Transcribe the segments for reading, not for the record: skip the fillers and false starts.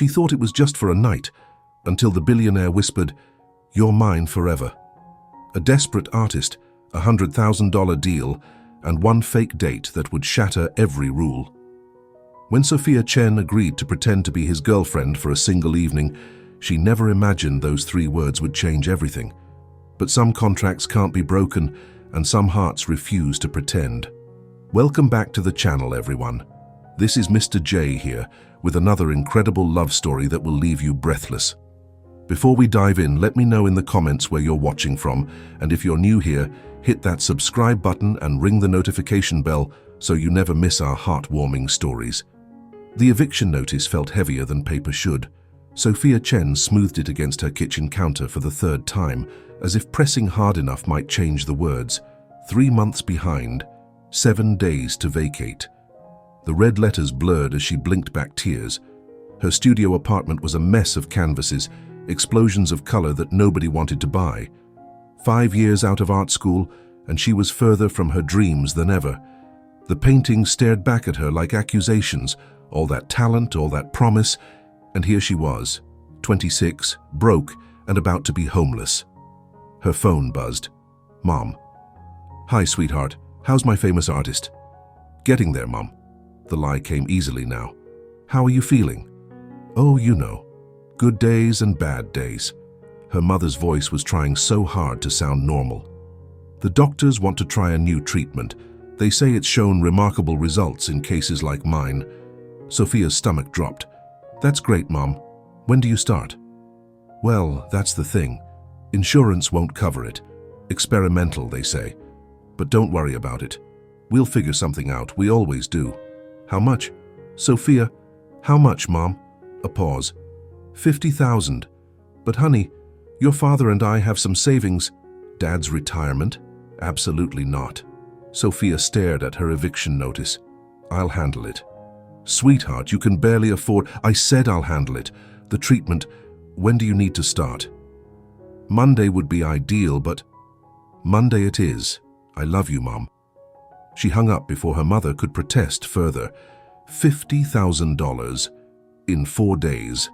She thought it was just for a night, until the billionaire whispered, "You're mine forever." A desperate artist, a $100,000 deal, and one fake date that would shatter every rule. When Sophia Chen agreed to pretend to be his girlfriend for a single evening, she never imagined those 3 words would change everything. But some contracts can't be broken, and some hearts refuse to pretend. Welcome back to the channel, everyone. This is Mr. J here, with another incredible love story that will leave you breathless. Before we dive in, let me know in the comments where you're watching from, and if you're new here, hit that subscribe button and ring the notification bell so you never miss our heartwarming stories. The eviction notice felt heavier than paper should. Sophia Chen smoothed it against her kitchen counter for the 3rd time, as if pressing hard enough might change the words. 3 months behind, 7 days to vacate. The red letters blurred as she blinked back tears. Her studio apartment was a mess of canvases, explosions of color that nobody wanted to buy. 5 years out of art school, and she was further from her dreams than ever. The paintings stared back at her like accusations, all that talent, all that promise, and here she was, 26, broke, and about to be homeless. Her phone buzzed. "Mom." "Hi, sweetheart. How's my famous artist?" "Getting there, Mom." The lie came easily now. "How are you feeling?" "Oh, you know. Good days and bad days." Her mother's voice was trying so hard to sound normal. "The doctors want to try a new treatment. They say it's shown remarkable results in cases like mine." Sophia's stomach dropped. "That's great, Mom. When do you start?" "Well, that's the thing. Insurance won't cover it. Experimental, they say. But don't worry about it. We'll figure something out. We always do." "How much?" "Sophia, how much, Mom?" A pause. 50,000. "But honey, your father and I have some savings." "Dad's retirement?" "Absolutely not." Sophia stared at her eviction notice. "I'll handle it." "Sweetheart, you can barely afford—" "I said I'll handle it. The treatment, when do you need to start?" "Monday would be ideal, but—" "Monday it is. I love you, Mom." She hung up before her mother could protest further. $50,000 in 4 days.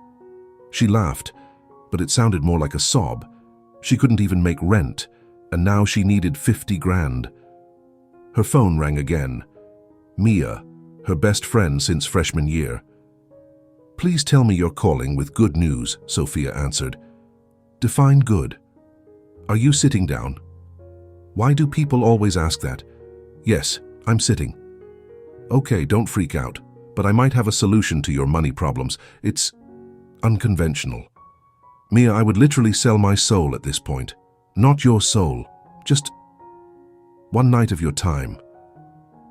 She laughed, but it sounded more like a sob. She couldn't even make rent, and now she needed 50 grand. Her phone rang again. Mia, her best friend since freshman year. "Please tell me you're calling with good news," Sophia answered. "Define good. Are you sitting down?" "Why do people always ask that?" "Yes, I'm sitting." "Okay, don't freak out, but I might have a solution to your money problems. It's unconventional." "Mia, I would literally sell my soul at this point." "Not your soul, just one night of your time."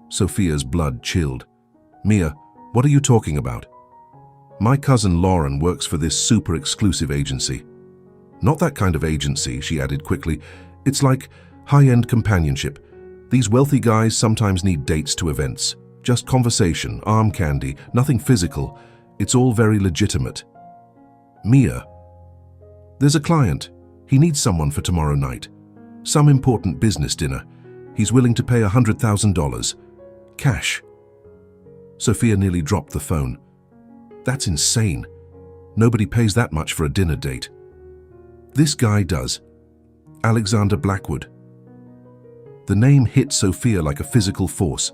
Sophia's blood chilled. "Mia, what are you talking about?" "My cousin Lauren works for this super exclusive agency." "Not that kind of agency," she added quickly. "It's like high-end companionship. These wealthy guys sometimes need dates to events. Just conversation, arm candy, nothing physical. It's all very legitimate." "Mia, there's a client. He needs someone for tomorrow night. Some important business dinner. He's willing to pay $100,000. Cash." Sophia nearly dropped the phone. "That's insane. Nobody pays that much for a dinner date." "This guy does. Alexander Blackwood." The name hit Sophia like a physical force.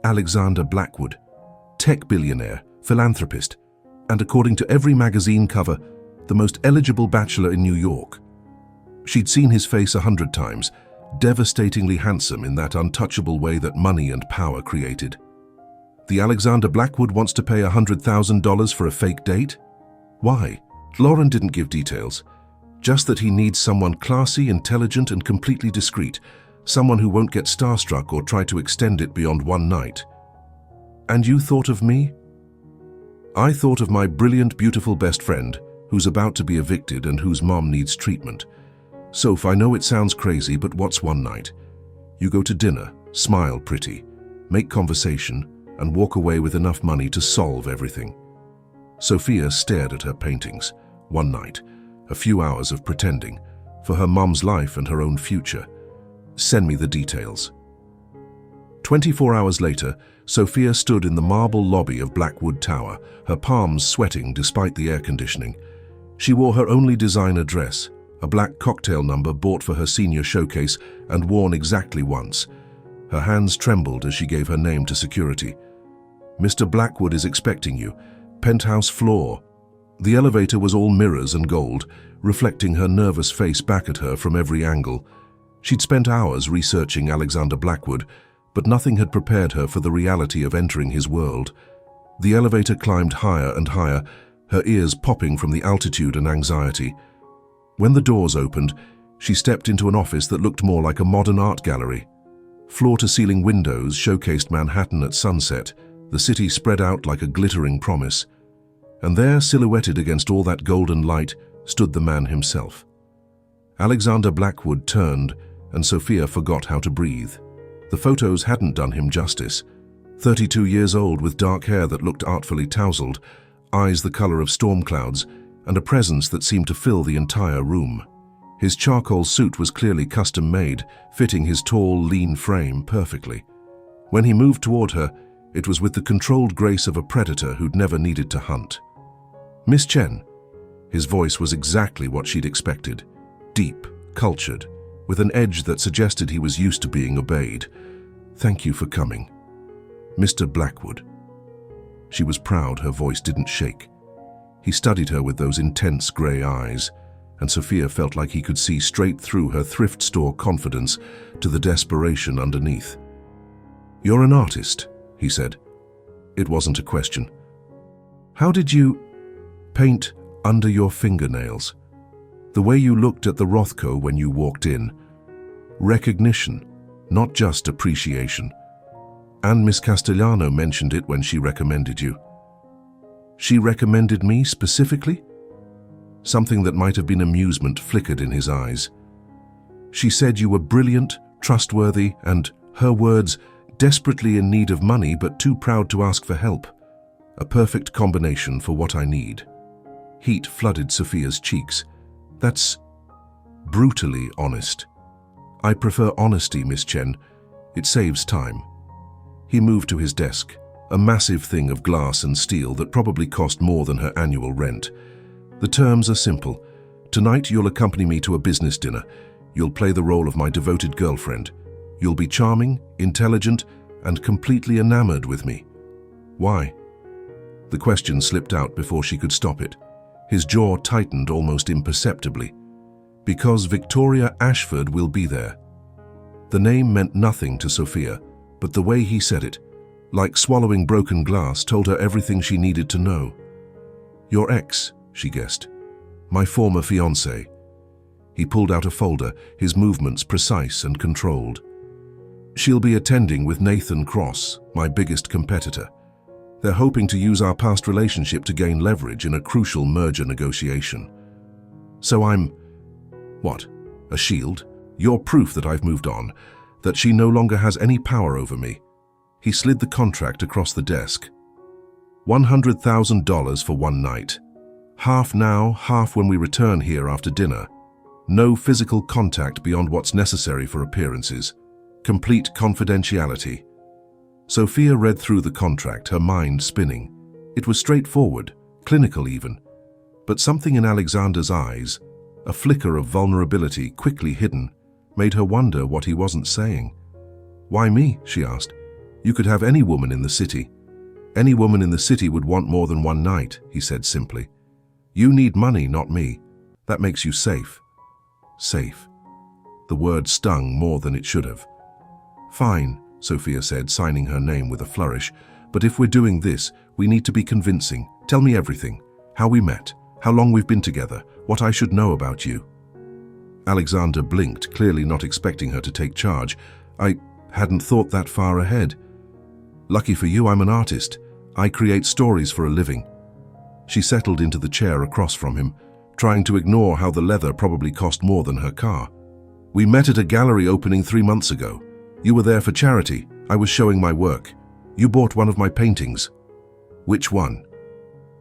Alexander Blackwood, tech billionaire, philanthropist, and according to every magazine cover, the most eligible bachelor in New York. She'd seen his face 100 times, devastatingly handsome in that untouchable way that money and power created. The Alexander Blackwood wants to pay $100,000 for a fake date? Why? Lauren didn't give details, just that he needs someone classy, intelligent, and completely discreet, someone who won't get starstruck or try to extend it beyond one night. "And you thought of me?" "I thought of my brilliant, beautiful best friend, who's about to be evicted and whose mom needs treatment. Soph, I know it sounds crazy, but what's one night? You go to dinner, smile pretty, make conversation, and walk away with enough money to solve everything." Sophia stared at her paintings. One night, a few hours of pretending, for her mom's life and her own future. "Send me the details." 24 hours later, Sophia stood in the marble lobby of Blackwood Tower, her palms sweating despite the air conditioning. She wore her only designer dress, a black cocktail number bought for her senior showcase and worn exactly once. Her hands trembled as she gave her name to security. "Mr. Blackwood is expecting you. Penthouse floor." The elevator was all mirrors and gold, reflecting her nervous face back at her from every angle. She'd spent hours researching Alexander Blackwood, but nothing had prepared her for the reality of entering his world. The elevator climbed higher and higher, her ears popping from the altitude and anxiety. When the doors opened, she stepped into an office that looked more like a modern art gallery. Floor-to-ceiling windows showcased Manhattan at sunset, the city spread out like a glittering promise. And there, silhouetted against all that golden light, stood the man himself. Alexander Blackwood turned, and Sophia forgot how to breathe. The photos hadn't done him justice. 32 years old with dark hair that looked artfully tousled, eyes the color of storm clouds, and a presence that seemed to fill the entire room. His charcoal suit was clearly custom-made, fitting his tall, lean frame perfectly. When he moved toward her, it was with the controlled grace of a predator who'd never needed to hunt. "Miss Chen." His voice was exactly what she'd expected. Deep, cultured, with an edge that suggested he was used to being obeyed. "Thank you for coming. Mr. Blackwood." She was proud her voice didn't shake. He studied her with those intense grey eyes, and Sophia felt like he could see straight through her thrift store confidence to the desperation underneath. "You're an artist," he said. It wasn't a question. "How did you paint under your fingernails? The way you looked at the Rothko when you walked in. Recognition, not just appreciation. And Miss Castellano mentioned it when she recommended you." "She recommended me specifically?" Something that might have been amusement flickered in his eyes. "She said you were brilliant, trustworthy, and, her words, desperately in need of money but too proud to ask for help. A perfect combination for what I need." Heat flooded Sophia's cheeks. "That's brutally honest." "I prefer honesty, Miss Chen. It saves time." He moved to his desk, a massive thing of glass and steel that probably cost more than her annual rent. "The terms are simple. Tonight you'll accompany me to a business dinner. You'll play the role of my devoted girlfriend. You'll be charming, intelligent, and completely enamored with me." "Why?" The question slipped out before she could stop it. His jaw tightened almost imperceptibly. "Because Victoria Ashford will be there." The name meant nothing to Sophia, but the way he said it, like swallowing broken glass, told her everything she needed to know. "Your ex," she guessed. "My former fiancé." He pulled out a folder, his movements precise and controlled. "She'll be attending with Nathan Cross, my biggest competitor. They're hoping to use our past relationship to gain leverage in a crucial merger negotiation. So I'm, what, a shield? You're proof that I've moved on, that she no longer has any power over me." He slid the contract across the desk. $100,000 for one night. Half now, half when we return here after dinner. No physical contact beyond what's necessary for appearances. Complete confidentiality. Sophia read through the contract, her mind spinning. It was straightforward, clinical even. But something in Alexander's eyes, a flicker of vulnerability quickly hidden, made her wonder what he wasn't saying. "Why me?" she asked. "You could have any woman in the city." "Any woman in the city would want more than one night," he said simply. "You need money, not me. That makes you safe." Safe. The word stung more than it should have. "Fine," Sophia said, signing her name with a flourish. "But if we're doing this, we need to be convincing. Tell me everything. How we met, how long we've been together, what I should know about you." Alexander blinked, clearly not expecting her to take charge. "I hadn't thought that far ahead." "Lucky for you, I'm an artist. I create stories for a living." She settled into the chair across from him, trying to ignore how the leather probably cost more than her car. "We met at a gallery opening 3 months ago. You were there for charity. I was showing my work. You bought one of my paintings." "Which one?"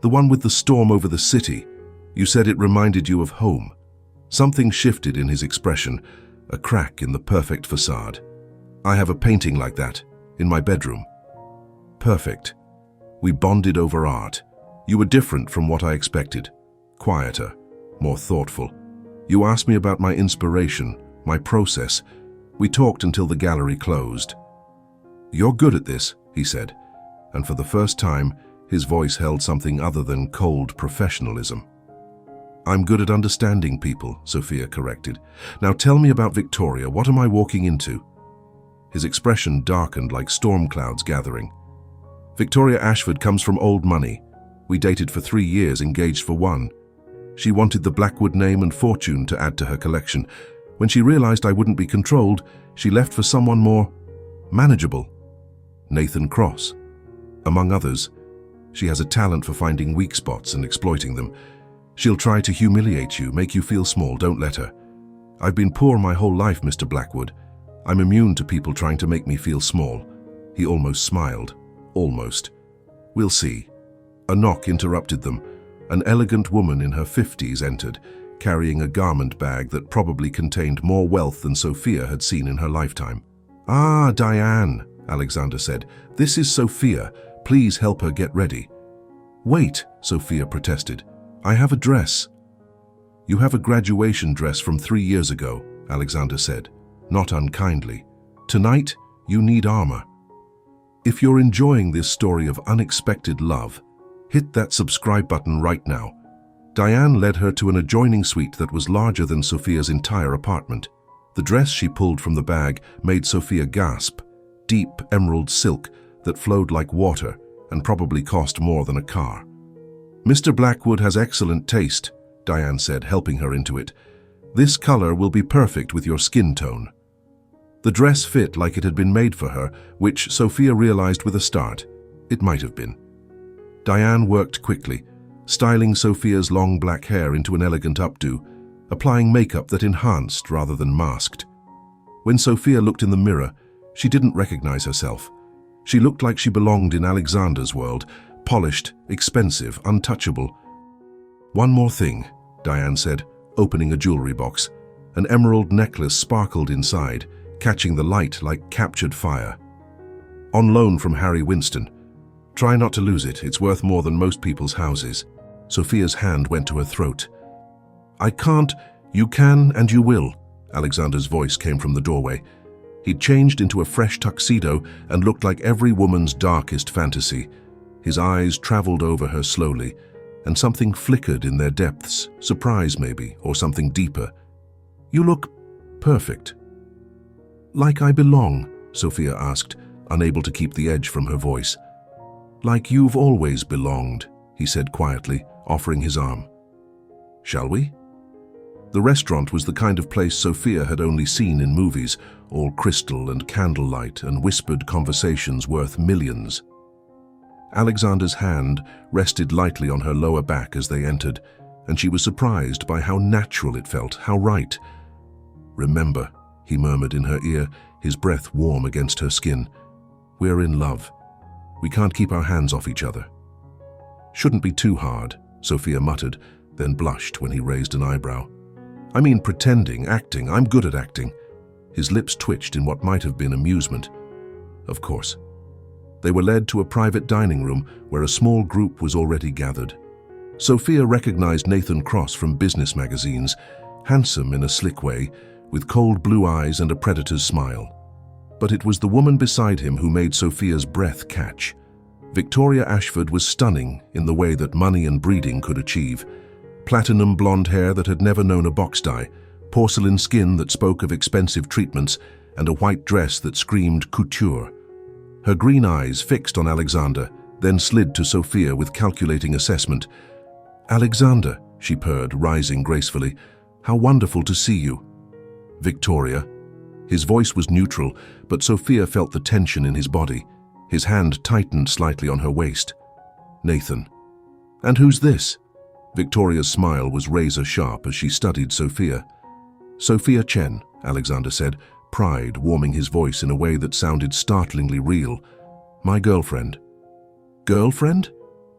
"The one with the storm over the city. You said it reminded you of home." Something shifted in his expression, a crack in the perfect facade. "I have a painting like that, in my bedroom." perfect. We bonded over art. You were different from what I expected. Quieter, more thoughtful. You asked me about my inspiration, my process. We talked until the gallery closed. "You're good at this," he said, and for the first time, his voice held something other than cold professionalism. "I'm good at understanding people," Sophia corrected. "Now tell me about Victoria. What am I walking into?" His expression darkened like storm clouds gathering. "Victoria Ashford comes from old money. We dated for 3 years, engaged for 1. She wanted the Blackwood name and fortune to add to her collection. When she realized I wouldn't be controlled, she left for someone more manageable. Nathan Cross. Among others, she has a talent for finding weak spots and exploiting them. She'll try to humiliate you, make you feel small. Don't let her. I've been poor my whole life, Mr. Blackwood. I'm immune to people trying to make me feel small." He almost smiled. Almost. "We'll see." A knock interrupted them. An elegant woman in her 50s entered, carrying a garment bag that probably contained more wealth than Sophia had seen in her lifetime. "Ah, Diane," Alexander said. "This is Sophia. Please help her get ready." "Wait," Sophia protested. "I have a dress." "You have a graduation dress from 3 years ago," Alexander said, not unkindly. "Tonight, you need armor." If you're enjoying this story of unexpected love, hit that subscribe button right now. Diane led her to an adjoining suite that was larger than Sophia's entire apartment. The dress she pulled from the bag made Sophia gasp. Deep emerald silk that flowed like water and probably cost more than a car. "Mr. Blackwood has excellent taste," Diane said, helping her into it. "This color will be perfect with your skin tone." The dress fit like it had been made for her, which Sophia realized with a start. It might have been. Diane worked quickly, styling Sophia's long black hair into an elegant updo, applying makeup that enhanced rather than masked. When Sophia looked in the mirror, she didn't recognize herself. She looked like she belonged in Alexander's world, polished, expensive, untouchable. "One more thing," Diane said, opening a jewelry box. An emerald necklace sparkled inside, catching the light like captured fire. "On loan from Harry Winston. Try not to lose it. It's worth more than most people's houses." Sophia's hand went to her throat. "I can't." "You can and you will," Alexander's voice came from the doorway. He'd changed into a fresh tuxedo and looked like every woman's darkest fantasy. His eyes traveled over her slowly, and something flickered in their depths, surprise maybe, or something deeper. "You look perfect." "Like I belong?" Sophia asked, unable to keep the edge from her voice. "Like you've always belonged," he said quietly, offering his arm. "Shall we?" The restaurant was the kind of place Sophia had only seen in movies, all crystal and candlelight and whispered conversations worth millions. Alexander's hand rested lightly on her lower back as they entered, and she was surprised by how natural it felt, how right. "Remember," he murmured in her ear, his breath warm against her skin. "We're in love. We can't keep our hands off each other." "Shouldn't be too hard," Sophia muttered, then blushed when he raised an eyebrow. "I mean pretending, acting. I'm good at acting." His lips twitched in what might have been amusement. "Of course." They were led to a private dining room where a small group was already gathered. Sophia recognized Nathan Cross from business magazines, handsome in a slick way, with cold blue eyes and a predator's smile. But it was the woman beside him who made Sophia's breath catch. Victoria Ashford was stunning in the way that money and breeding could achieve. Platinum blonde hair that had never known a box dye, porcelain skin that spoke of expensive treatments, and a white dress that screamed couture. Her green eyes fixed on Alexander, then slid to Sophia with calculating assessment. "Alexander," she purred, rising gracefully, "how wonderful to see you." "Victoria." His voice was neutral, but Sophia felt the tension in his body. His hand tightened slightly on her waist. "Nathan." "And who's this?" Victoria's smile was razor-sharp as she studied Sophia. "Sophia Chen," Alexander said, pride warming his voice in a way that sounded startlingly real. "My girlfriend." "Girlfriend?"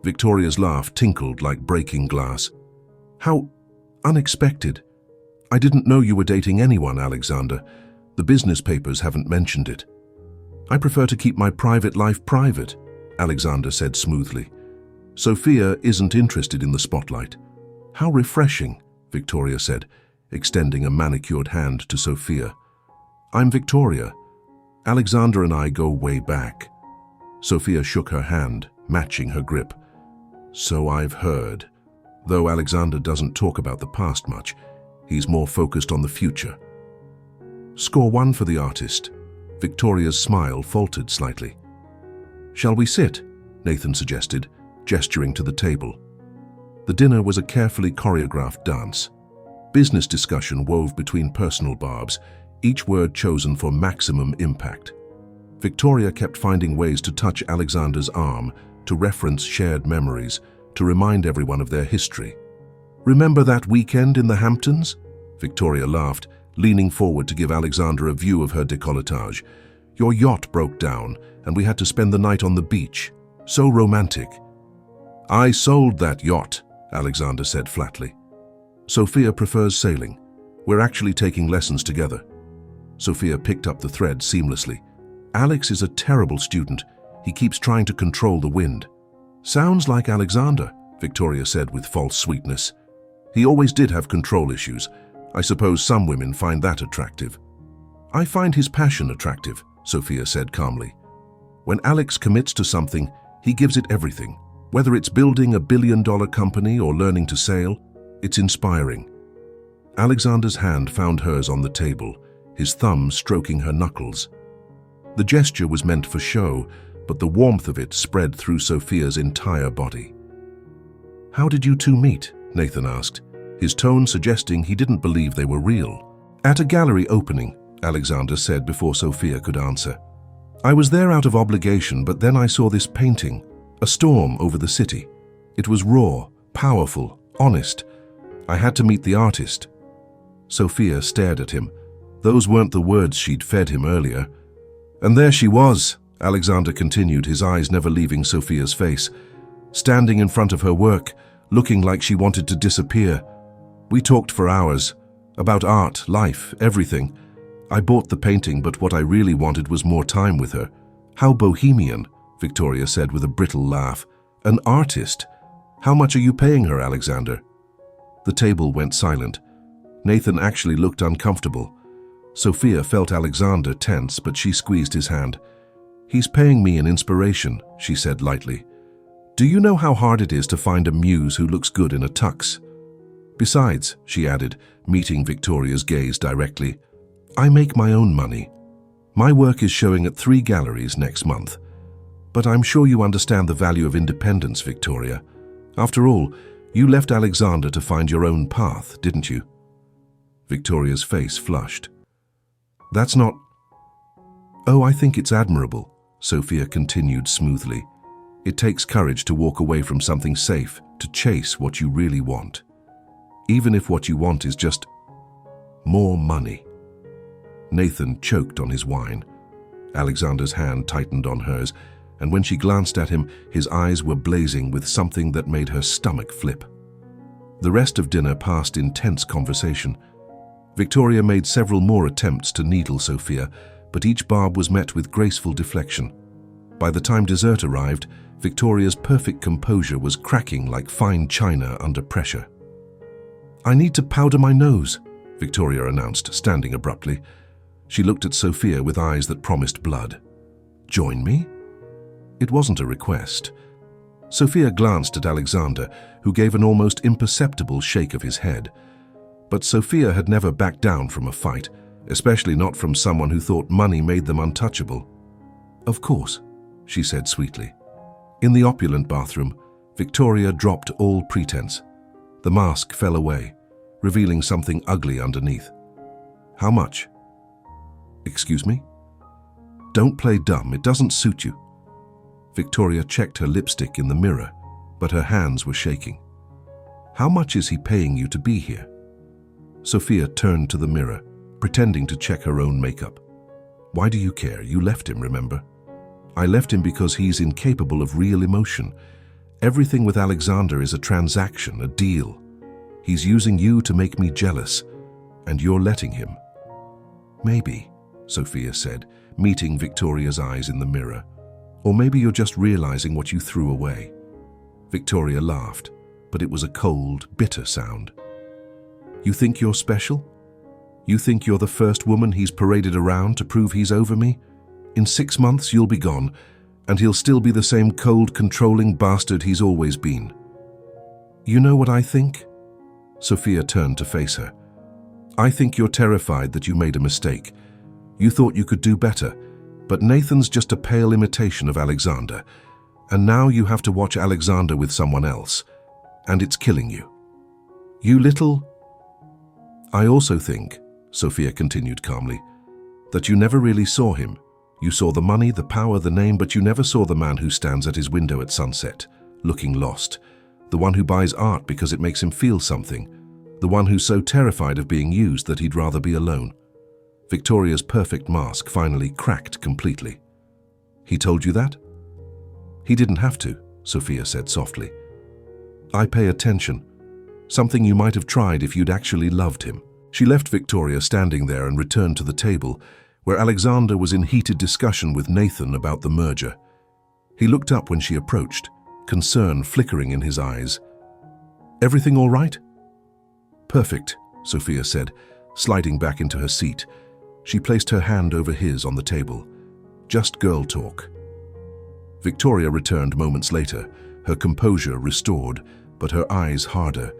Victoria's laugh tinkled like breaking glass. "How unexpected. I didn't know you were dating anyone, Alexander. The business papers haven't mentioned it." "I prefer to keep my private life private." Alexander said smoothly. Sophia isn't interested in the spotlight. How refreshing, Victoria said, extending a manicured hand to Sophia. I'm Victoria. Alexander and I go way back. Sophia shook her hand, matching her grip. So I've heard. Though Alexander doesn't talk about the past much, he's more focused on the future. Score 1 for the artist. Victoria's smile faltered slightly. Shall we sit? Nathan suggested, gesturing to the table. The dinner was a carefully choreographed dance. Business discussion wove between personal barbs, each word chosen for maximum impact. Victoria kept finding ways to touch Alexander's arm, to reference shared memories, to remind everyone of their history. Remember that weekend in the Hamptons? Victoria laughed, leaning forward to give Alexander a view of her décolletage. Your yacht broke down, and we had to spend the night on the beach. So romantic. I sold that yacht, Alexander said flatly. Sophia prefers sailing. We're actually taking lessons together. Sophia picked up the thread seamlessly. Alex is a terrible student. He keeps trying to control the wind. Sounds like Alexander, Victoria said with false sweetness. He always did have control issues. I suppose some women find that attractive. I find his passion attractive, Sophia said calmly. When Alex commits to something, he gives it everything. Whether it's building a billion-dollar company or learning to sail, it's inspiring. Alexander's hand found hers on the table, his thumb stroking her knuckles. The gesture was meant for show, but the warmth of it spread through Sophia's entire body. How did you two meet? Nathan asked, his tone suggesting he didn't believe they were real. At a gallery opening, Alexander said before Sophia could answer. I was there out of obligation, but then I saw this painting, a storm over the city. It was raw, powerful, honest. I had to meet the artist. Sophia stared at him. Those weren't the words she'd fed him earlier. And there she was, Alexander continued, his eyes never leaving Sophia's face, standing in front of her work, looking like she wanted to disappear. We talked for hours, about art, life, everything. I bought the painting, but what I really wanted was more time with her. How bohemian, Victoria said with a brittle laugh. An artist? How much are you paying her, Alexander? The table went silent. Nathan actually looked uncomfortable. Sophia felt Alexander tense, but she squeezed his hand. He's paying me an inspiration, she said lightly. Do you know how hard it is to find a muse who looks good in a tux? Besides, she added, meeting Victoria's gaze directly, I make my own money. My work is showing at 3 galleries next month. But I'm sure you understand the value of independence, Victoria. After all, you left Alexander to find your own path, didn't you? Victoria's face flushed. That's not... Oh, I think it's admirable, Sophia continued smoothly. It takes courage to walk away from something safe, to chase what you really want. Even if what you want is just more money. Nathan choked on his wine. Alexander's hand tightened on hers, and when she glanced at him, his eyes were blazing with something that made her stomach flip. The rest of dinner passed in tense conversation. Victoria made several more attempts to needle Sophia, but each barb was met with graceful deflection. By the time dessert arrived, Victoria's perfect composure was cracking like fine china under pressure. I need to powder my nose, Victoria announced, standing abruptly. She looked at Sophia with eyes that promised blood. Join me? It wasn't a request. Sophia glanced at Alexander, who gave an almost imperceptible shake of his head. But Sophia had never backed down from a fight, especially not from someone who thought money made them untouchable. Of course, she said sweetly. In the opulent bathroom, Victoria dropped all pretense. The mask fell away, revealing something ugly underneath. How much? Excuse me? Don't play dumb, it doesn't suit you. Victoria checked her lipstick in the mirror, but her hands were shaking. How much is he paying you to be here? Sophia turned to the mirror, pretending to check her own makeup. Why do you care? You left him, remember? I left him because he's incapable of real emotion. Everything with Alexander is a transaction, a deal. He's using you to make me jealous, and you're letting him. Maybe, Sophia said, meeting Victoria's eyes in the mirror. Or maybe you're just realizing what you threw away." Victoria laughed, but it was a cold, bitter sound. "You think you're special? You think you're the first woman he's paraded around to prove he's over me? In 6 months you'll be gone, and he'll still be the same cold, controlling bastard he's always been." "You know what I think?" Sophia turned to face her. "I think you're terrified that you made a mistake. You thought you could do better, but Nathan's just a pale imitation of Alexander, and now you have to watch Alexander with someone else, and it's killing you. You little—" "I also think," Sophia continued calmly, "that you never really saw him. You saw the money, the power, the name, but you never saw the man who stands at his window at sunset, looking lost, the one who buys art because it makes him feel something, the one who's so terrified of being used that he'd rather be alone." Victoria's perfect mask finally cracked completely. "He told you that?" "He didn't have to," Sophia said softly. "I pay attention. Something you might have tried if you'd actually loved him." She left Victoria standing there and returned to the table, where Alexander was in heated discussion with Nathan about the merger. He looked up when she approached, concern flickering in his eyes. "Everything all right?" "Perfect," Sophia said, sliding back into her seat. She placed her hand over his on the table. "Just girl talk." Victoria returned moments later, her composure restored, but her eyes harder.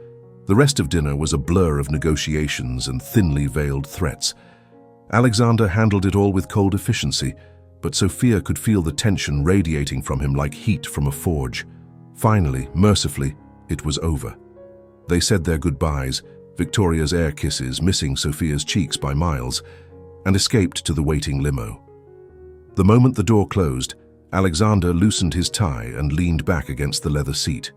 The rest of dinner was a blur of negotiations and thinly veiled threats. Alexander handled it all with cold efficiency, but Sophia could feel the tension radiating from him like heat from a forge. Finally, mercifully, it was over. They said their goodbyes, Victoria's air kisses missing Sophia's cheeks by miles, and escaped to the waiting limo. The moment the door closed, Alexander loosened his tie and leaned back against the leather seat.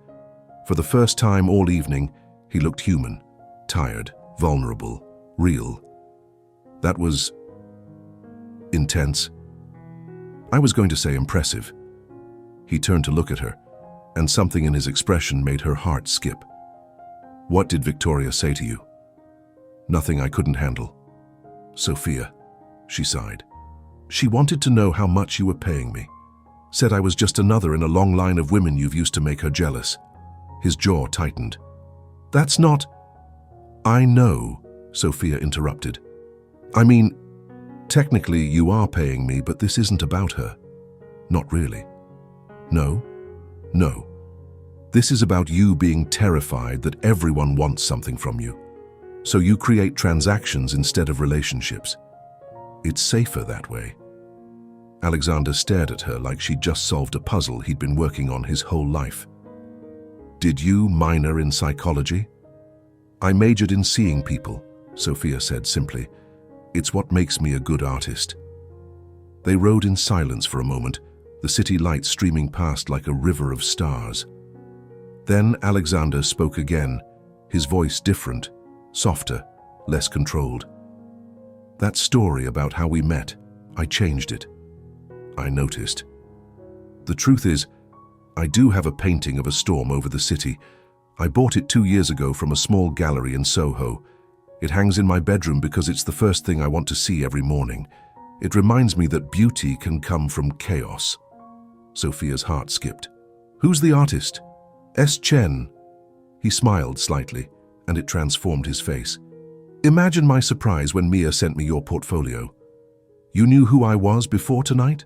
For the first time all evening, he looked human, tired, vulnerable, real. That was intense. I was going to say impressive. He turned to look at her, and something in his expression made her heart skip. "What did Victoria say to you?" "Nothing I couldn't handle." "Sophia," she sighed. "She wanted to know how much you were paying me. Said I was just another in a long line of women you've used to make her jealous." His jaw tightened. "That's not—" "I know," Sophia interrupted. "I mean, technically you are paying me, but this isn't about her. Not really. No. No. This is about you being terrified that everyone wants something from you. So you create transactions instead of relationships. It's safer that way." Alexander stared at her like she'd just solved a puzzle he'd been working on his whole life. "Did you minor in psychology?" "I majored in seeing people," Sophia said simply. "It's what makes me a good artist." They rode in silence for a moment, the city lights streaming past like a river of stars. Then Alexander spoke again, his voice different, softer, less controlled. "That story about how we met, I changed it. I noticed. The truth is, I do have a painting of a storm over the city. I bought it 2 years ago from a small gallery in Soho. It hangs in my bedroom because it's the first thing I want to see every morning. It reminds me that beauty can come from chaos." Sophia's heart skipped. "Who's the artist?" "S. Chen." He smiled slightly, and it transformed his face. "Imagine my surprise when Mia sent me your portfolio. You knew who I was before tonight?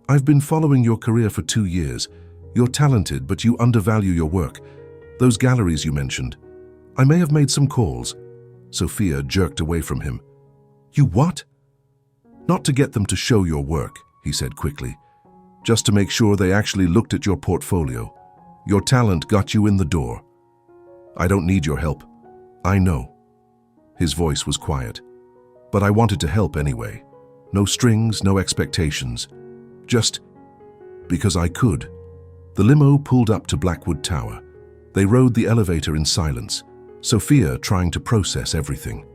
I've been following your career for 2 years. You're talented, but you undervalue your work. Those galleries you mentioned. I may have made some calls." Sophia jerked away from him. "You what?" "Not to get them to show your work," he said quickly. "Just to make sure they actually looked at your portfolio. Your talent got you in the door. I don't need your help. I know." His voice was quiet. "But I wanted to help anyway. No strings, no expectations. Just because I could." The limo pulled up to Blackwood Tower. They rode the elevator in silence, Sophia trying to process everything.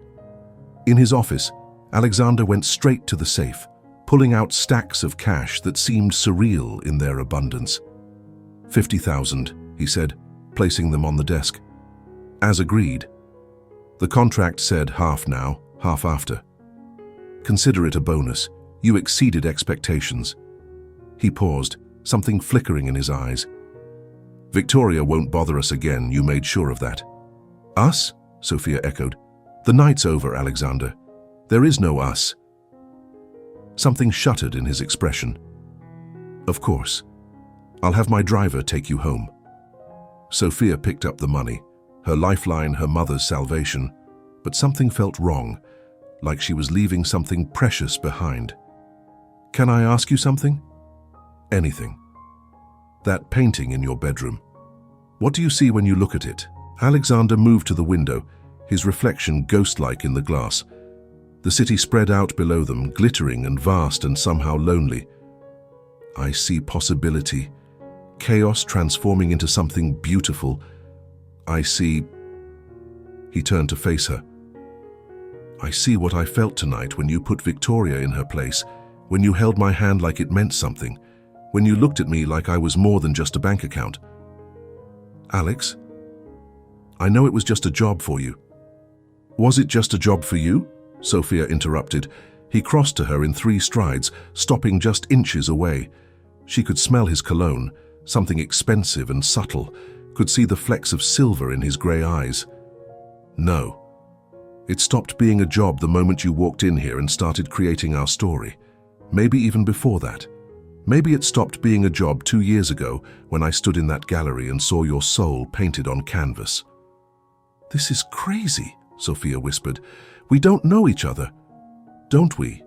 In his office, Alexander went straight to the safe, pulling out stacks of cash that seemed surreal in their abundance. 50,000, he said, placing them on the desk. As agreed. The contract said half now, half after. "Consider it a bonus. You exceeded expectations." He paused, something flickering in his eyes. "Victoria won't bother us again, you made sure of that." "Us?" Sophia echoed. "The night's over, Alexander. There is no us." Something shuddered in his expression. "Of course. I'll have my driver take you home." Sophia picked up the money, her lifeline, her mother's salvation, but something felt wrong, like she was leaving something precious behind. "Can I ask you something?" "Anything." "That painting in your bedroom. What do you see when you look at it?" Alexander moved to the window, his reflection ghost-like in the glass. The city spread out below them, glittering and vast and somehow lonely. "I see possibility, chaos transforming into something beautiful. I see..." He turned to face her. "I see what I felt tonight when you put Victoria in her place, when you held my hand like it meant something, when you looked at me like I was more than just a bank account." "Alex, I know it was just a job for you." "Was it just a job for you?" Sophia interrupted. He crossed to her in 3 strides, stopping just inches away. She could smell his cologne, something expensive and subtle, could see the flecks of silver in his grey eyes. "No. It stopped being a job the moment you walked in here and started creating our story. Maybe even before that. Maybe it stopped being a job 2 years ago when I stood in that gallery and saw your soul painted on canvas." "This is crazy," Sophia whispered. "We don't know each other, don't we?"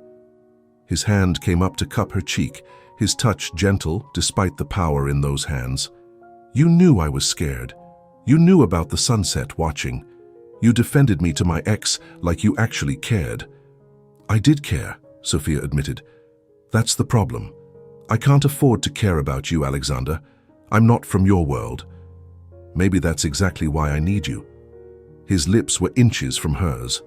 His hand came up to cup her cheek, his touch gentle despite the power in those hands. "You knew I was scared. You knew about the sunset watching. You defended me to my ex like you actually cared." "I did care," Sophia admitted. "That's the problem. I can't afford to care about you, Alexander. I'm not from your world. Maybe that's exactly why I need you." His lips were inches from hers.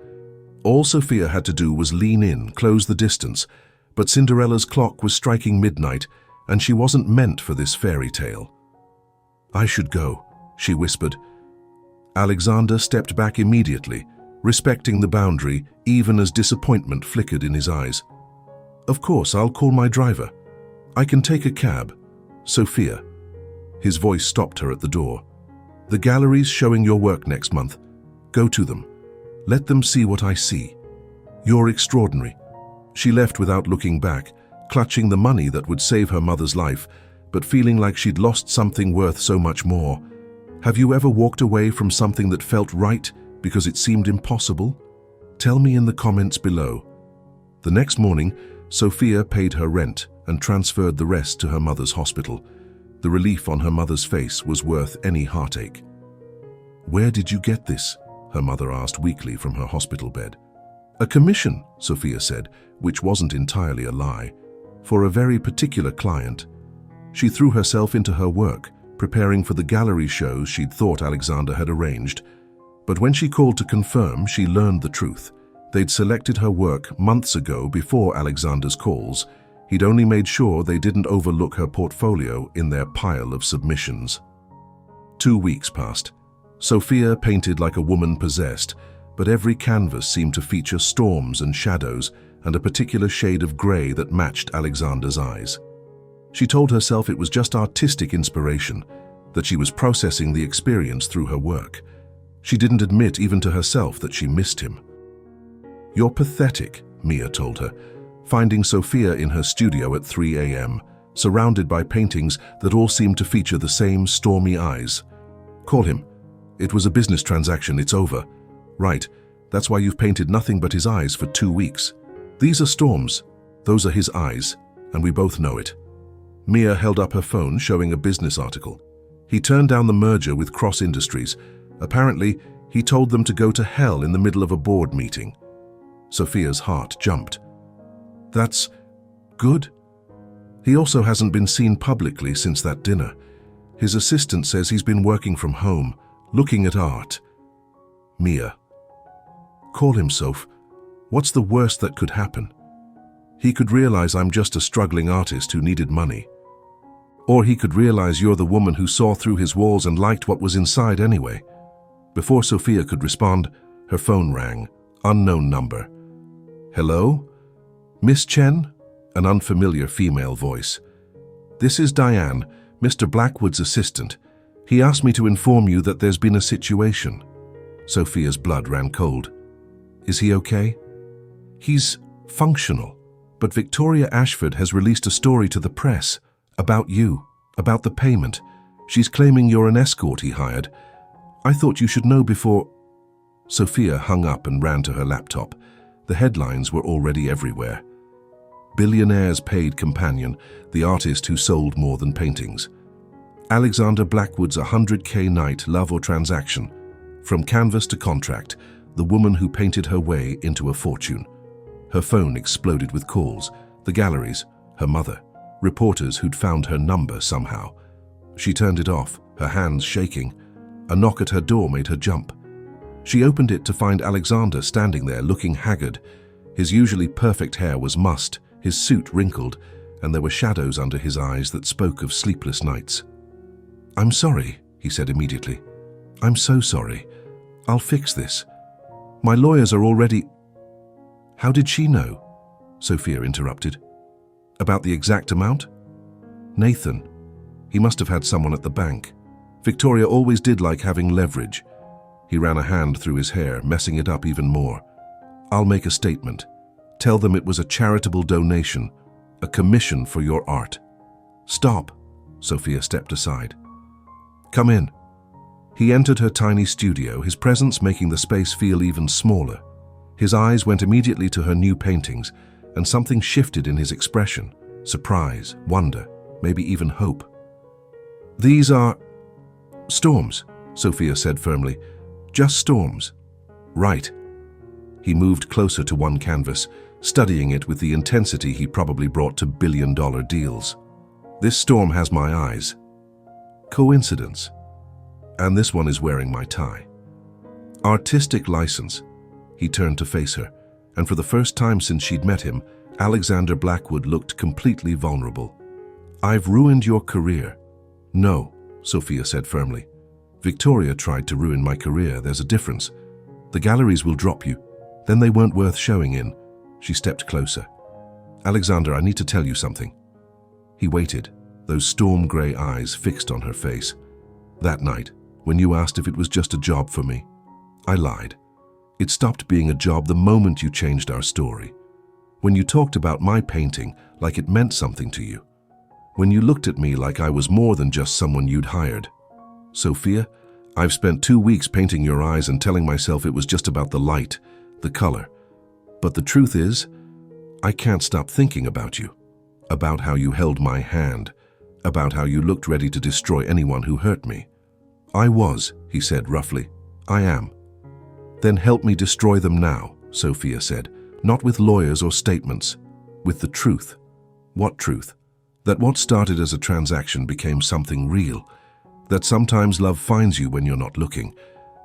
All Sophia had to do was lean in, close the distance, but Cinderella's clock was striking midnight, and she wasn't meant for this fairy tale. "I should go," she whispered. Alexander stepped back immediately, respecting the boundary even as disappointment flickered in his eyes. "Of course, I'll call my driver. I can take a cab. Sophia." His voice stopped her at the door. "The gallery's showing your work next month. Go to them. Let them see what I see. You're extraordinary." She left without looking back, clutching the money that would save her mother's life, but feeling like she'd lost something worth so much more. Have you ever walked away from something that felt right because it seemed impossible? Tell me in the comments below. The next morning, Sophia paid her rent and transferred the rest to her mother's hospital. The relief on her mother's face was worth any heartache. "Where did you get this?" her mother asked weakly from her hospital bed. "A commission," Sophia said, which wasn't entirely a lie, "for a very particular client." She threw herself into her work, preparing for the gallery shows she'd thought Alexander had arranged. But when she called to confirm, she learned the truth. They'd selected her work months ago before Alexander's calls. He'd only made sure they didn't overlook her portfolio in their pile of submissions. 2 weeks passed. Sophia painted like a woman possessed, but every canvas seemed to feature storms and shadows and a particular shade of grey that matched Alexander's eyes. She told herself it was just artistic inspiration, that she was processing the experience through her work. She didn't admit even to herself that she missed him. "You're pathetic," Mia told her, finding Sophia in her studio at 3 a.m., surrounded by paintings that all seemed to feature the same stormy eyes. "Call him. It was a business transaction, it's over." "Right, that's why you've painted nothing but his eyes for 2 weeks. These are storms, those are his eyes, and we both know it." Mia held up her phone, showing a business article. He turned down the merger with Cross Industries. Apparently, he told them to go to hell in the middle of a board meeting. Sophia's heart jumped. "That's good." "He also hasn't been seen publicly since that dinner. His assistant says he's been working from home, looking at art." "Mia." "Call him, Soph. What's the worst that could happen? He could realize I'm just a struggling artist who needed money. Or he could realize you're the woman who saw through his walls and liked what was inside anyway." Before Sophia could respond, her phone rang. Unknown number. "Hello? Miss Chen?" An unfamiliar female voice. This is Diane, Mr. Blackwood's assistant. He asked me to inform you that there's been a situation. Sophia's blood ran cold. Is he okay? He's functional, but Victoria Ashford has released a story to the press about you, about the payment. She's claiming you're an escort he hired. I thought you should know before... Sophia hung up and ran to her laptop. The headlines were already everywhere. Billionaire's paid companion, the artist who sold more than paintings. Alexander Blackwood's $100K night love or transaction. From canvas to contract, the woman who painted her way into a fortune. Her phone exploded with calls, the galleries, her mother, reporters who'd found her number somehow. She turned it off, her hands shaking. A knock at her door made her jump. She opened it to find Alexander standing there looking haggard. His usually perfect hair was mussed, his suit wrinkled, and there were shadows under his eyes that spoke of sleepless nights. "I'm sorry," he said immediately. "I'm so sorry. I'll fix this. My lawyers are already—" "How did she know?" Sophia interrupted. "About the exact amount?" "Nathan. He must have had someone at the bank. Victoria always did like having leverage." He ran a hand through his hair, messing it up even more. "I'll make a statement. Tell them it was a charitable donation, a commission for your art." "Stop," Sophia stepped aside. "Come in." He entered her tiny studio, his presence making the space feel even smaller. His eyes went immediately to her new paintings, and something shifted in his expression. Surprise, wonder, maybe even hope. "These are storms," Sophia said firmly. "Just storms." "Right." He moved closer to one canvas, studying it with the intensity he probably brought to billion-dollar deals. "This storm has my eyes." "Coincidence. And this one is wearing my tie." "Artistic license." He turned to face her, and for the first time since she'd met him, Alexander Blackwood looked completely vulnerable. "I've ruined your career." "No," Sophia said firmly. "Victoria tried to ruin my career. There's a difference. The galleries will drop you. Then they weren't worth showing in." She stepped closer. "Alexander, I need to tell you something." He waited, those storm-grey eyes fixed on her face. "That night, when you asked if it was just a job for me, I lied. It stopped being a job the moment you changed our story. When you talked about my painting like it meant something to you. When you looked at me like I was more than just someone you'd hired. Sophia, I've spent 2 weeks painting your eyes and telling myself it was just about the light, the color. But the truth is, I can't stop thinking about you. About how you held my hand. About how you looked ready to destroy anyone who hurt me." "I was," he said roughly. "I am." "Then help me destroy them now," Sophia said. "Not with lawyers or statements. With the truth." "What truth?" "That what started as a transaction became something real. That sometimes love finds you when you're not looking.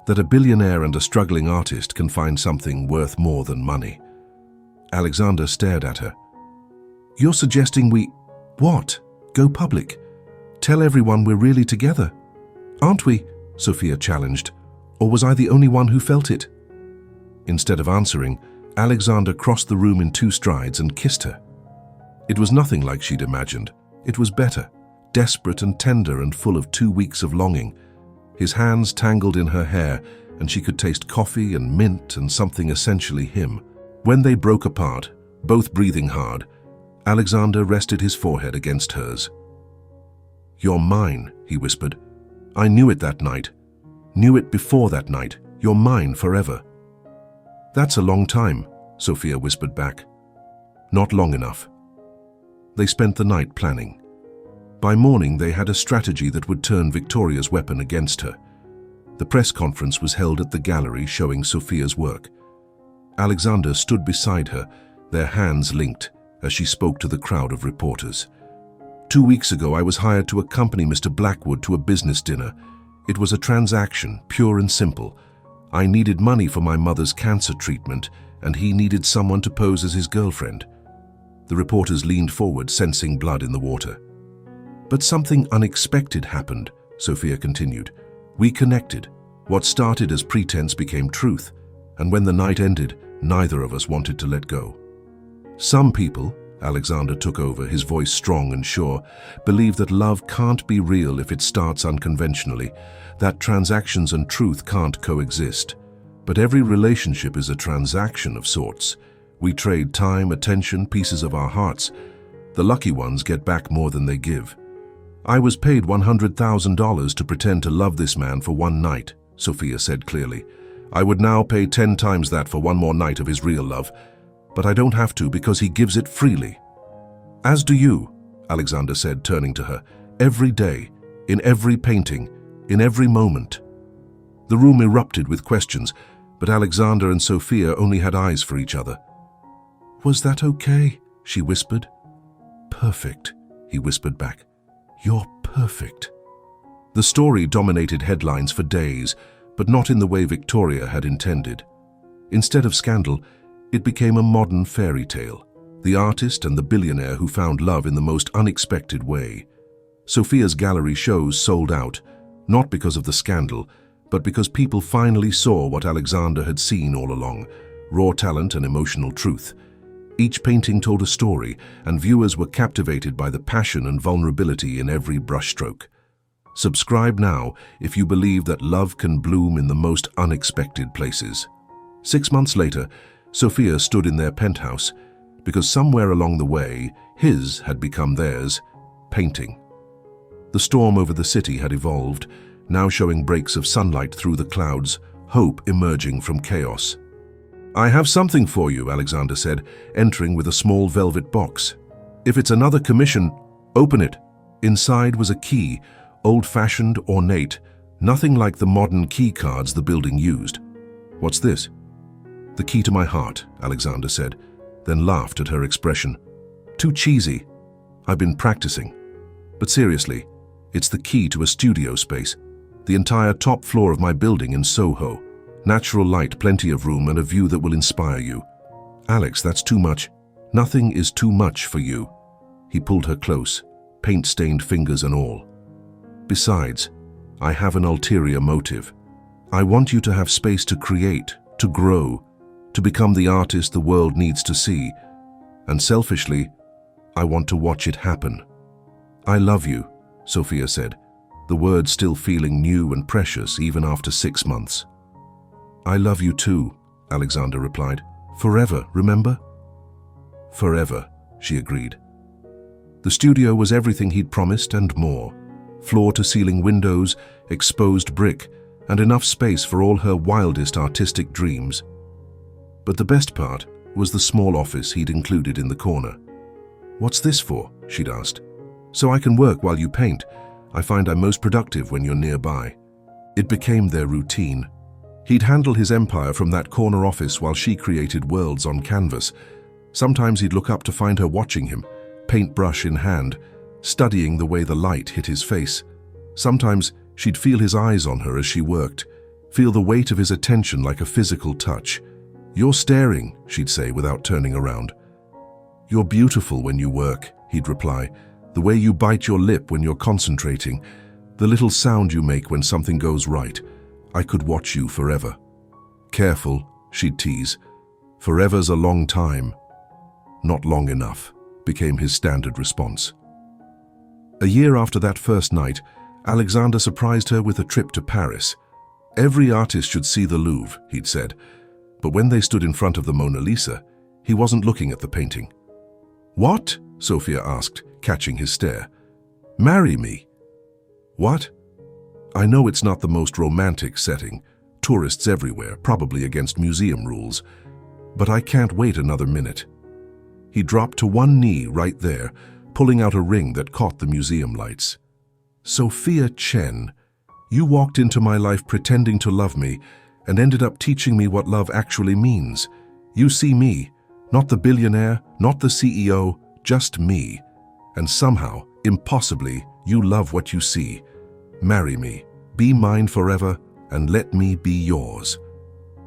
That a billionaire and a struggling artist can find something worth more than money." Alexander stared at her. "You're suggesting we... What? Go public? Tell everyone we're really together? Aren't we?" Sophia challenged. "Or was I the only one who felt it?" Instead of answering, Alexander crossed the room in 2 strides and kissed her. It was nothing like she'd imagined. It was better, desperate and tender and full of 2 weeks of longing. His hands tangled in her hair, and she could taste coffee and mint and something essentially him. When they broke apart, both breathing hard, Alexander rested his forehead against hers. "You're mine," he whispered. "I knew it that night. Knew it before that night. You're mine forever." "That's a long time," Sophia whispered back. "Not long enough." They spent the night planning. By morning, they had a strategy that would turn Victoria's weapon against her. The press conference was held at the gallery showing Sophia's work. Alexander stood beside her, their hands linked, as she spoke to the crowd of reporters. 2 weeks ago, I was hired to accompany Mr. Blackwood to a business dinner. It was a transaction, pure and simple. I needed money for my mother's cancer treatment, and he needed someone to pose as his girlfriend." The reporters leaned forward, sensing blood in the water. "But something unexpected happened," Sophia continued. "We connected. What started as pretense became truth, and when the night ended, neither of us wanted to let go. Some people, Alexander took over, his voice strong and sure. Believe that love can't be real if it starts unconventionally, that transactions and truth can't coexist. But every relationship is a transaction of sorts. We trade time, attention, pieces of our hearts. The lucky ones get back more than they give. I was paid $100,000 to pretend to love this man for one night, Sophia said clearly. I would now pay 10 times that for one more night of his real love. But I don't have to because he gives it freely. As do you, Alexander said, turning to her. Every day, in every painting, in every moment. The room erupted with questions, but Alexander and Sophia only had eyes for each other. Was that okay? She whispered. Perfect, he whispered back. You're perfect. The story dominated headlines for days, but not in the way Victoria had intended. Instead of scandal, it became a modern fairy tale, the artist and the billionaire who found love in the most unexpected way. Sophia's gallery shows sold out, not because of the scandal, but because people finally saw what Alexander had seen all along, raw talent and emotional truth. Each painting told a story, and viewers were captivated by the passion and vulnerability in every brushstroke. Subscribe now if you believe that love can bloom in the most unexpected places. 6 months later, Sophia stood in their penthouse, because somewhere along the way, his had become theirs, painting. The storm over the city had evolved, now showing breaks of sunlight through the clouds, hope emerging from chaos. I have something for you, Alexander said, entering with a small velvet box. If it's another commission, open it. Inside was a key, old-fashioned, ornate, nothing like the modern key cards the building used. What's this? The key to my heart, Alexander said, then laughed at her expression. Too cheesy. I've been practicing. But seriously, it's the key to a studio space, the entire top floor of my building in Soho. Natural light, plenty of room, and a view that will inspire you. Alex, that's too much. Nothing is too much for you. He pulled her close, paint-stained fingers and all. Besides, I have an ulterior motive. I want you to have space to create, to grow, to become the artist the world needs to see. And selfishly, I want to watch it happen. I love you, Sophia said, the words still feeling new and precious even after 6 months. I love you too, Alexander replied. Forever, remember? Forever, she agreed. The studio was everything he'd promised and more. Floor-to-ceiling windows, exposed brick, and enough space for all her wildest artistic dreams. But the best part was the small office he'd included in the corner. What's this for? She'd asked. So I can work while you paint. I find I'm most productive when you're nearby. It became their routine. He'd handle his empire from that corner office while she created worlds on canvas. Sometimes he'd look up to find her watching him, paintbrush in hand, studying the way the light hit his face. Sometimes she'd feel his eyes on her as she worked, feel the weight of his attention like a physical touch. You're staring, she'd say without turning around. You're beautiful when you work, he'd reply. The way you bite your lip when you're concentrating, the little sound you make when something goes right. I could watch you forever. Careful, she'd tease. Forever's a long time. Not long enough, became his standard response. A year after that first night, Alexander surprised her with a trip to Paris. Every artist should see the Louvre, he'd said. But when they stood in front of the Mona Lisa, he wasn't looking at the painting. What? Sophia asked, catching his stare. Marry me. What? I know it's not the most romantic setting, tourists everywhere, probably against museum rules, but I can't wait another minute. He dropped to one knee right there, pulling out a ring that caught the museum lights. Sophia Chen, you walked into my life pretending to love me and ended up teaching me what love actually means. You see me, not the billionaire, not the CEO, just me. And somehow, impossibly, you love what you see. Marry me, be mine forever, and let me be yours.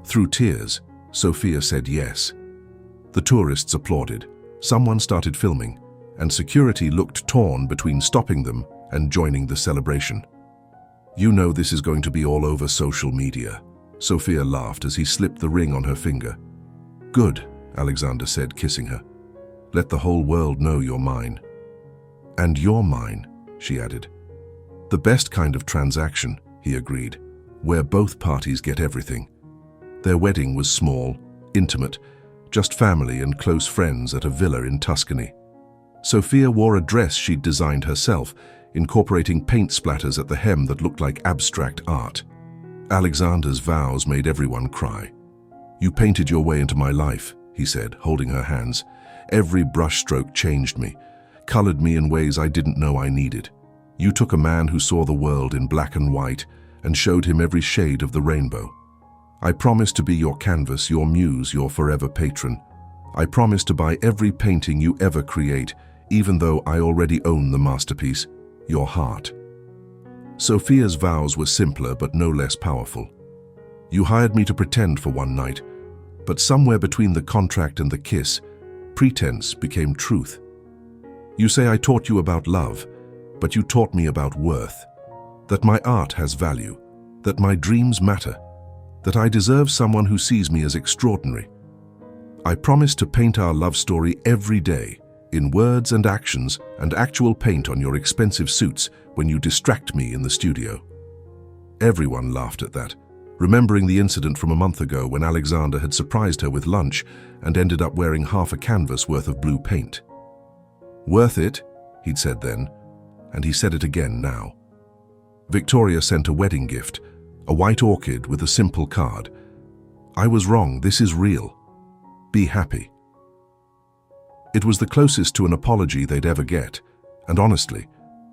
Through tears, Sophia said yes. The tourists applauded. Someone started filming, and security looked torn between stopping them and joining the celebration. You know this is going to be all over social media. Sophia laughed as he slipped the ring on her finger. Good, Alexander said, kissing her. Let the whole world know you're mine. And you're mine, she added. The best kind of transaction, he agreed, where both parties get everything. Their wedding was small, intimate, just family and close friends at a villa in Tuscany. Sophia wore a dress she'd designed herself, incorporating paint splatters at the hem that looked like abstract art. Alexander's vows made everyone cry. "You painted your way into my life," he said, holding her hands. "Every brushstroke changed me, colored me in ways I didn't know I needed. You took a man who saw the world in black and white and showed him every shade of the rainbow. I promise to be your canvas, your muse, your forever patron. I promise to buy every painting you ever create, even though I already own the masterpiece, your heart." Sophia's vows were simpler but no less powerful. "You hired me to pretend for one night, but somewhere between the contract and the kiss, pretense became truth. You say I taught you about love, but you taught me about worth, that my art has value, that my dreams matter, that I deserve someone who sees me as extraordinary. I promise to paint our love story every day, in words and actions and actual paint on your expensive suits when you distract me in the studio." Everyone laughed at that, remembering the incident from a month ago when Alexander had surprised her with lunch and ended up wearing half a canvas worth of blue paint. "Worth it," he'd said then, and he said it again now. Victoria sent a wedding gift, a white orchid with a simple card. "I was wrong, this is real. Be happy." It was the closest to an apology they'd ever get, and honestly,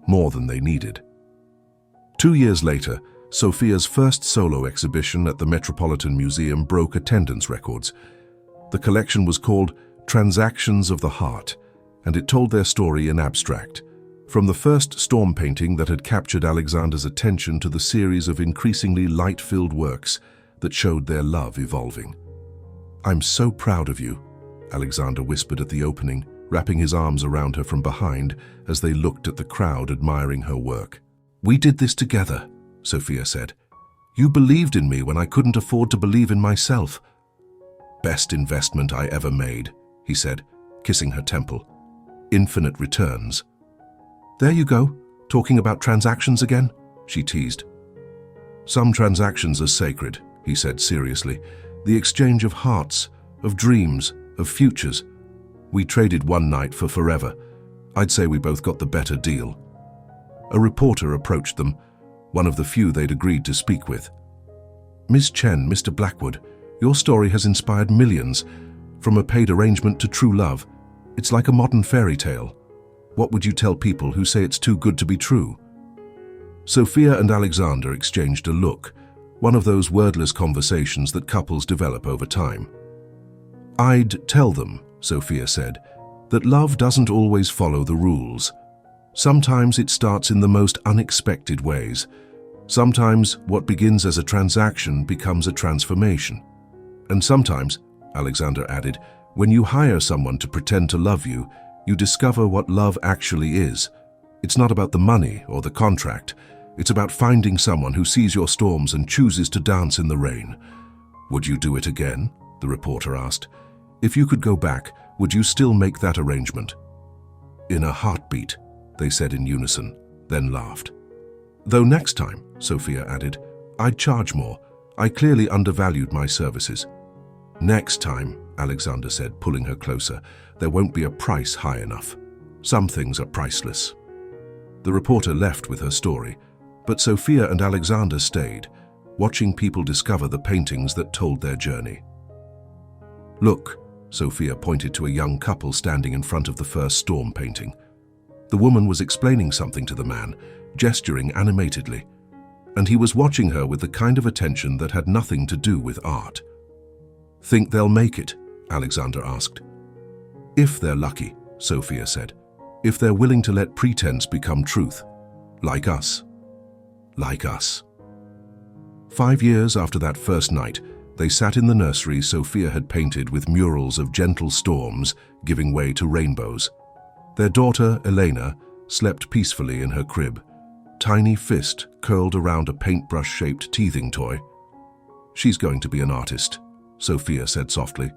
more than they needed. 2 years later, Sophia's first solo exhibition at the Metropolitan Museum broke attendance records. The collection was called Transactions of the Heart, and it told their story in abstract, from the first storm painting that had captured Alexander's attention to the series of increasingly light-filled works that showed their love evolving. "I'm so proud of you," Alexander whispered at the opening, wrapping his arms around her from behind as they looked at the crowd admiring her work. "We did this together," Sophia said. "You believed in me when I couldn't afford to believe in myself." "Best investment I ever made," he said, kissing her temple. "Infinite returns." "There you go, talking about transactions again," she teased. "Some transactions are sacred," he said seriously. "The exchange of hearts, of dreams, of futures. We traded one night for forever. I'd say we both got the better deal." A reporter approached them, one of the few they'd agreed to speak with. "Miss Chen, Mr. Blackwood, your story has inspired millions, from a paid arrangement to true love. It's like a modern fairy tale. What would you tell people who say it's too good to be true?" Sophia and Alexander exchanged a look, one of those wordless conversations that couples develop over time. "I'd tell them," Sophia said, "that love doesn't always follow the rules. Sometimes it starts in the most unexpected ways. Sometimes what begins as a transaction becomes a transformation. And sometimes," Alexander added, "when you hire someone to pretend to love you, you discover what love actually is. It's not about the money or the contract. It's about finding someone who sees your storms and chooses to dance in the rain." "Would you do it again?" the reporter asked. "If you could go back, would you still make that arrangement?" "In a heartbeat," they said in unison, then laughed. "Though next time," Sophia added, "I'd charge more. I clearly undervalued my services." "Next time," Alexander said, pulling her closer, "there won't be a price high enough. Some things are priceless." The reporter left with her story, but Sophia and Alexander stayed, watching people discover the paintings that told their journey. "Look," Sophia pointed to a young couple standing in front of the first storm painting. The woman was explaining something to the man, gesturing animatedly, and he was watching her with the kind of attention that had nothing to do with art. "Think they'll make it?" Alexander asked. "If they're lucky," Sophia said. "If they're willing to let pretense become truth. Like us. Like us." 5 years after that first night, they sat in the nursery Sophia had painted with murals of gentle storms giving way to rainbows. Their daughter, Elena, slept peacefully in her crib, tiny fist curled around a paintbrush-shaped teething toy. "She's going to be an artist," Sophia said softly.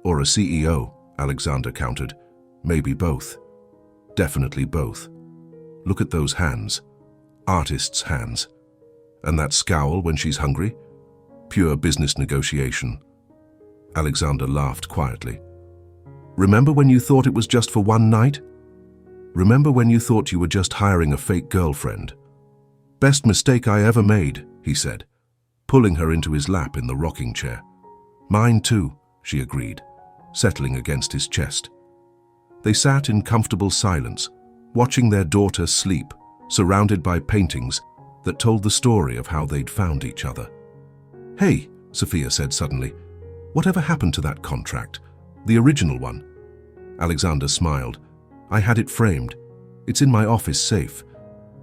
"Or a CEO," Alexander countered. Maybe both. Definitely both. Look at those hands. Artist's hands. And that scowl when she's hungry? Pure business negotiation. Alexander laughed quietly. Remember when you thought it was just for one night? Remember when you thought you were just hiring a fake girlfriend? Best mistake I ever made, he said, pulling her into his lap in the rocking chair. Mine too, she agreed, settling against his chest. They sat in comfortable silence, watching their daughter sleep, surrounded by paintings that told the story of how they'd found each other. Hey, Sophia said suddenly, whatever happened to that contract? The original one? Alexander smiled. I had it framed. It's in my office safe.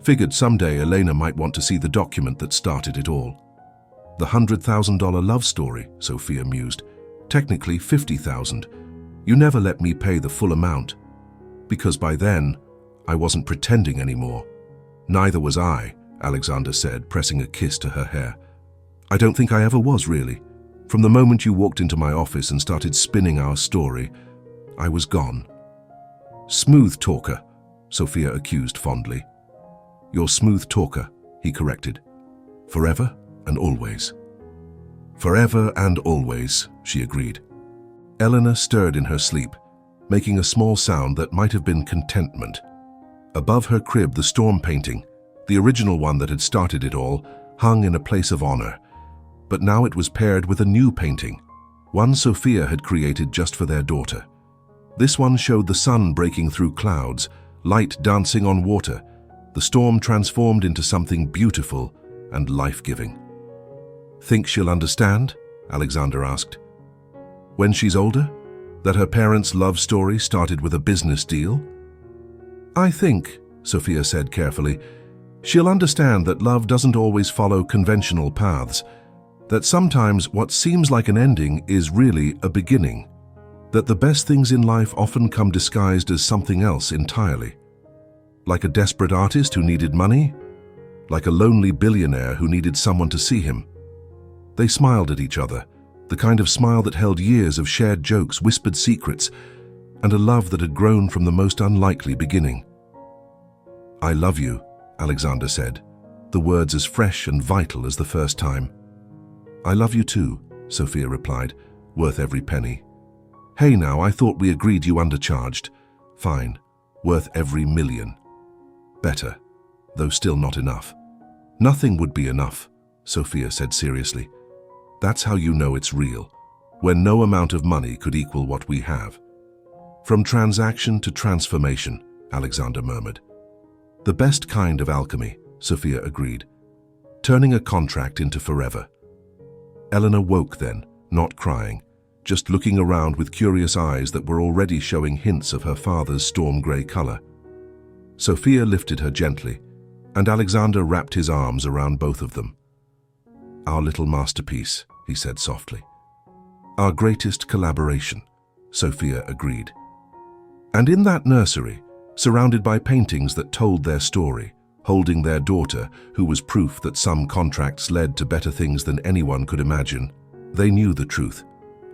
Figured someday Elena might want to see the document that started it all. The $100,000 love story, Sophia mused. Technically $50,000. You never let me pay the full amount. Because by then, I wasn't pretending anymore. Neither was I, Alexander said, pressing a kiss to her hair. I don't think I ever was, really. From the moment you walked into my office and started spinning our story, I was gone. Smooth talker, Sophia accused fondly. You're smooth talker, he corrected. Forever and always. Forever and always, she agreed. Eleanor stirred in her sleep, making a small sound that might have been contentment. Above her crib, the storm painting, the original one that had started it all, hung in a place of honor. But now it was paired with a new painting, one Sophia had created just for their daughter. This one showed the sun breaking through clouds, light dancing on water, the storm transformed into something beautiful and life-giving. Think she'll understand? Alexander asked. When she's older? That her parents' love story started with a business deal? I think, Sophia said carefully, she'll understand that love doesn't always follow conventional paths, that sometimes what seems like an ending is really a beginning, that the best things in life often come disguised as something else entirely. Like a desperate artist who needed money, like a lonely billionaire who needed someone to see him. They smiled at each other, the kind of smile that held years of shared jokes, whispered secrets, and a love that had grown from the most unlikely beginning. I love you, Alexander said, the words as fresh and vital as the first time. I love you too, Sophia replied, worth every penny. Hey now, I thought we agreed you undercharged. Fine, worth every million. Better, though still not enough. Nothing would be enough, Sophia said seriously. That's how you know it's real, when no amount of money could equal what we have. From transaction to transformation, Alexander murmured. The best kind of alchemy, Sophia agreed. Turning a contract into forever. Eleanor woke then, not crying, just looking around with curious eyes that were already showing hints of her father's storm-grey color. Sophia lifted her gently, and Alexander wrapped his arms around both of them. Our little masterpiece, he said softly. Our greatest collaboration, Sophia agreed. And in that nursery, surrounded by paintings that told their story, holding their daughter, who was proof that some contracts led to better things than anyone could imagine, they knew the truth.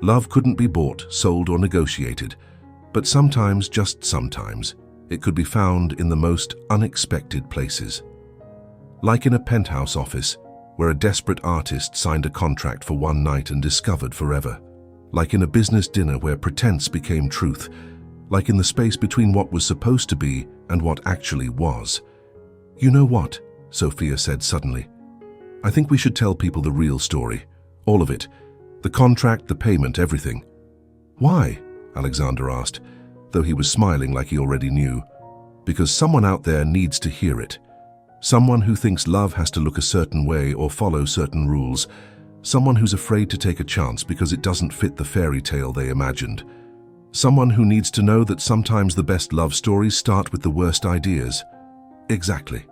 Love couldn't be bought, sold, or negotiated, but sometimes, just sometimes, it could be found in the most unexpected places. Like in a penthouse office, where a desperate artist signed a contract for one night and discovered forever. Like in a business dinner where pretense became truth. Like in the space between what was supposed to be and what actually was. You know what? Sophia said suddenly. I think we should tell people the real story. All of it. The contract, the payment, everything. Why? Alexander asked, though he was smiling like he already knew. Because someone out there needs to hear it. Someone who thinks love has to look a certain way or follow certain rules. Someone who's afraid to take a chance because it doesn't fit the fairy tale they imagined. Someone who needs to know that sometimes the best love stories start with the worst ideas. Exactly.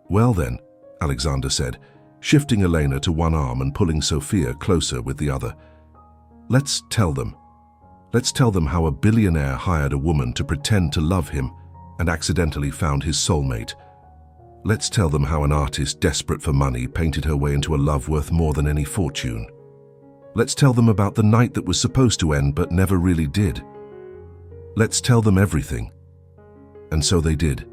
Well then, Alexander said, shifting Elena to one arm and pulling Sophia closer with the other. Let's tell them. Let's tell them how a billionaire hired a woman to pretend to love him and accidentally found his soulmate. Let's tell them how an artist desperate for money painted her way into a love worth more than any fortune. Let's tell them about the night that was supposed to end but never really did. Let's tell them everything. And so they did.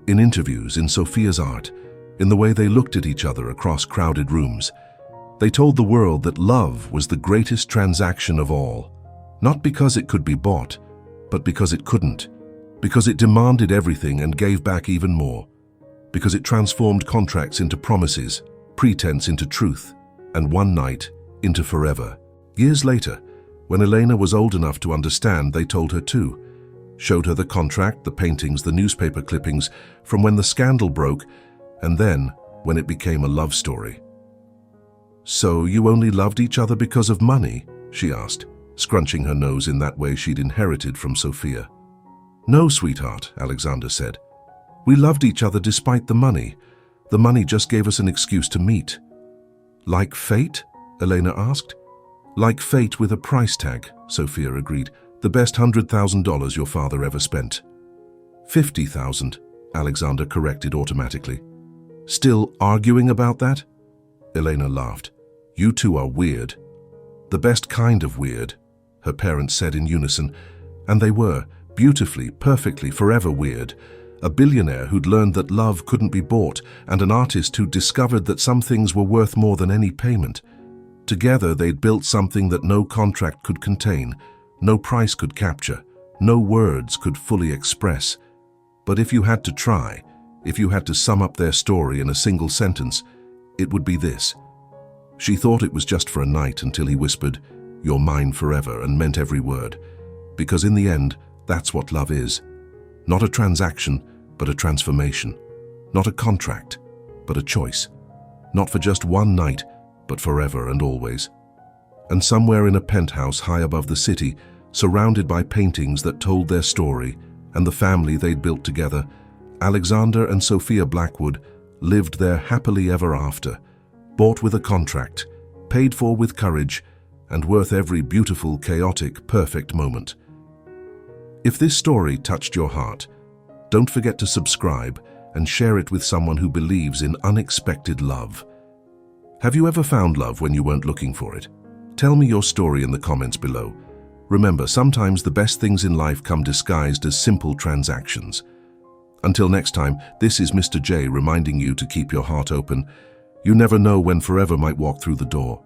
In interviews, in Sophia's art, in the way they looked at each other across crowded rooms, they told the world that love was the greatest transaction of all. Not because it could be bought, but because it couldn't. Because it demanded everything and gave back even more. Because it transformed contracts into promises, pretense into truth, and one night into forever. Years later, when Elena was old enough to understand, they told her too. Showed her the contract, the paintings, the newspaper clippings from when the scandal broke, and then when it became a love story. "So you only loved each other because of money?" she asked, scrunching her nose in that way she'd inherited from Sophia. "No, sweetheart," Alexander said. "We loved each other despite the money. The money just gave us an excuse to meet." "Like fate?" Elena asked. "Like fate with a price tag," Sophia agreed. "The best $100,000 your father ever spent." "50,000, Alexander corrected automatically. "Still arguing about that?" Elena laughed. "You two are weird." "The best kind of weird," her parents said in unison, and they were, beautifully, perfectly, forever weird. A billionaire who'd learned that love couldn't be bought, and an artist who'd discovered that some things were worth more than any payment. Together they'd built something that no contract could contain, no price could capture, no words could fully express. But if you had to try, if you had to sum up their story in a single sentence, it would be this. She thought it was just for a night until he whispered, "You're mine forever," and meant every word. Because in the end, that's what love is. Not a transaction, but a transformation. Not a contract, but a choice. Not for just one night, but forever and always. And somewhere in a penthouse high above the city, surrounded by paintings that told their story and the family they'd built together, Alexander and Sophia Blackwood lived there happily ever after, bought with a contract, paid for with courage, and worth every beautiful, chaotic, perfect moment. If this story touched your heart, don't forget to subscribe and share it with someone who believes in unexpected love. Have you ever found love when you weren't looking for it? Tell me your story in the comments below. Remember, sometimes the best things in life come disguised as simple transactions. Until next time, this is Mr. J reminding you to keep your heart open. You never know when forever might walk through the door.